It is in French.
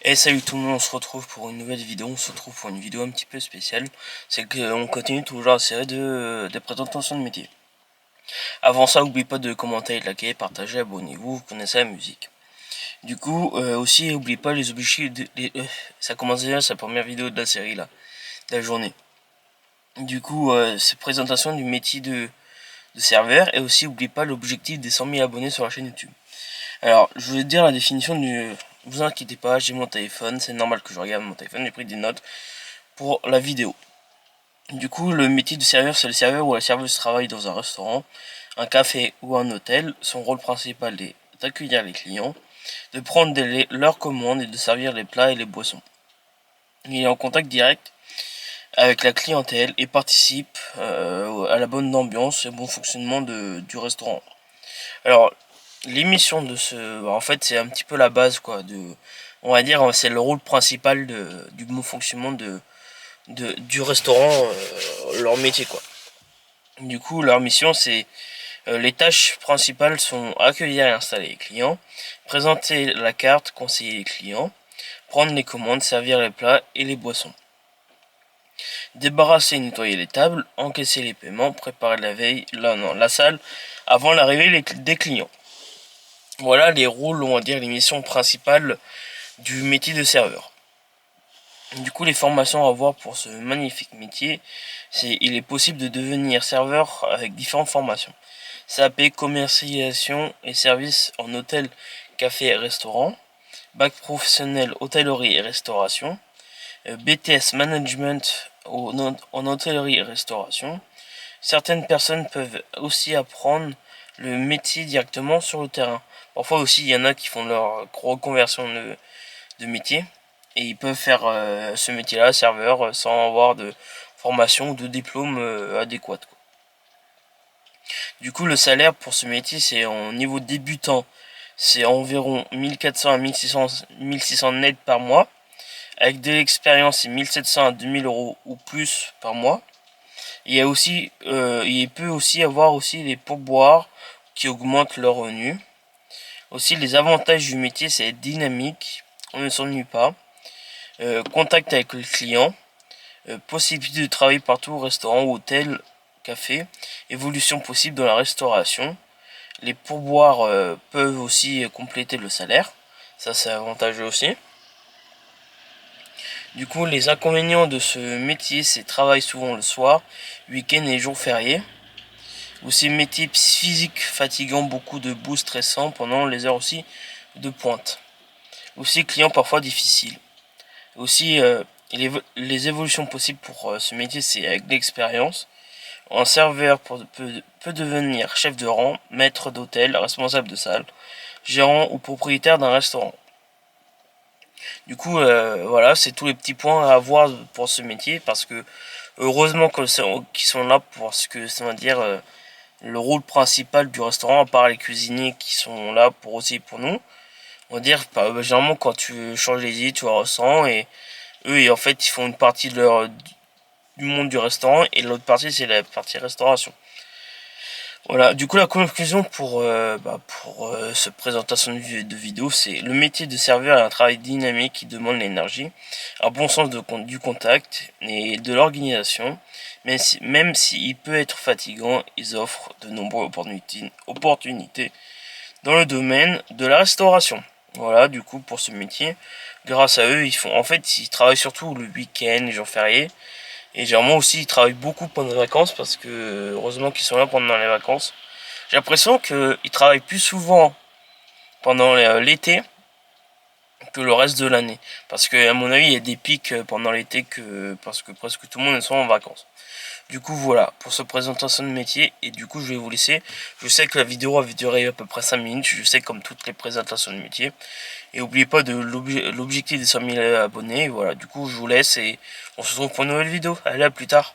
Et salut tout le monde, on se retrouve pour une nouvelle vidéo, un petit peu spéciale. C'est qu'on continue toujours la série des présentations de métiers. Avant ça, n'oubliez pas de commenter, liker, partager, abonnez-vous, vous connaissez la musique. Du coup, aussi, n'oubliez pas les objectifs, ça commence déjà sa première vidéo de la série là, de la journée. Du coup, c'est présentation du métier de serveur, et aussi n'oubliez pas l'objectif des 100 000 abonnés sur la chaîne YouTube. Alors, je vais dire la définition du... Vous inquiétez pas, j'ai mon téléphone, c'est normal que je regarde mon téléphone, j'ai pris des notes pour la vidéo. Du coup, le métier de serveur, c'est le serveur ou la serveuse travaille dans un restaurant, un café ou un hôtel. Son rôle principal est d'accueillir les clients, de prendre leurs commandes et de servir les plats et les boissons. Il est en contact direct avec la clientèle et participe à la bonne ambiance et bon fonctionnement du restaurant. Alors, l'émission de en fait, c'est un petit peu la base, quoi. On va dire, c'est le rôle principal du bon fonctionnement du restaurant, leur métier, quoi. Du coup, leur mission, c'est les tâches principales sont accueillir et installer les clients, présenter la carte, conseiller les clients, prendre les commandes, servir les plats et les boissons, débarrasser et nettoyer les tables, encaisser les paiements, préparer la salle avant l'arrivée des clients. Voilà les rôles, on va dire les missions principales du métier de serveur. Du coup, les formations à avoir pour ce magnifique métier, il est possible de devenir serveur avec différentes formations. CAP, commercialisation et services en hôtel, café et restaurant. Bac professionnel, hôtellerie et restauration. BTS management en hôtellerie et restauration. Certaines personnes peuvent aussi apprendre le métier directement sur le terrain. Parfois aussi, il y en a qui font leur reconversion de métier. Et ils peuvent faire ce métier-là, serveur, sans avoir de formation ou de diplôme adéquat, quoi. Du coup, le salaire pour ce métier, c'est en niveau débutant, c'est environ 1400 à 1600 net par mois. Avec de l'expérience, c'est 1700 à 2000 euros ou plus par mois. Il peut aussi avoir aussi les pourboires qui augmentent leurs revenus. Aussi, les avantages du métier, c'est être dynamique, on ne s'ennuie pas. Contact avec le client, possibilité de travailler partout, restaurant, hôtel, café, évolution possible dans la restauration. Les pourboires peuvent aussi compléter le salaire, ça c'est avantageux aussi. Du coup, les inconvénients de ce métier, c'est travail souvent le soir, week-end et jours fériés. Aussi métier physique fatigant, beaucoup de bout stressant pendant les heures aussi de pointe. Aussi client parfois difficile. Aussi, les évolutions possibles pour ce métier, c'est avec l'expérience. Un serveur peut devenir chef de rang, maître d'hôtel, responsable de salle, gérant ou propriétaire d'un restaurant. Du coup, voilà, c'est tous les petits points à avoir pour ce métier, parce que heureusement qu'ils sont là pour ce que ça veut dire le rôle principal du restaurant, à part les cuisiniers qui sont là pour aussi pour nous. On va dire, généralement quand tu changes les idées, tu ressens, et eux, en fait, ils font une partie du monde du restaurant, et l'autre partie, c'est la partie restauration. Voilà, du coup la conclusion pour cette présentation de vidéo, c'est le métier de serveur est un travail dynamique qui demande l'énergie, un bon sens du contact et de l'organisation, même s'il peut être fatigant, ils offrent de nombreuses opportunités dans le domaine de la restauration. Voilà, du coup pour ce métier, grâce à eux, ils travaillent surtout le week-end, les jours fériés. Et généralement aussi ils travaillent beaucoup pendant les vacances, parce que heureusement qu'ils sont là pendant les vacances. J'ai l'impression qu'ils travaillent plus souvent pendant l'été que le reste de l'année. Parce que à mon avis il y a des pics pendant l'été, parce que presque tout le monde est soit en vacances. Du coup voilà pour cette présentation de métier, et du coup je vais vous laisser. Je sais que la vidéo avait duré à peu près 5 minutes, je sais, comme toutes les présentations de métier. Et n'oubliez pas de l'objectif des 100 000 abonnés. Voilà, du coup je vous laisse et on se retrouve pour une nouvelle vidéo. Allez, à plus tard.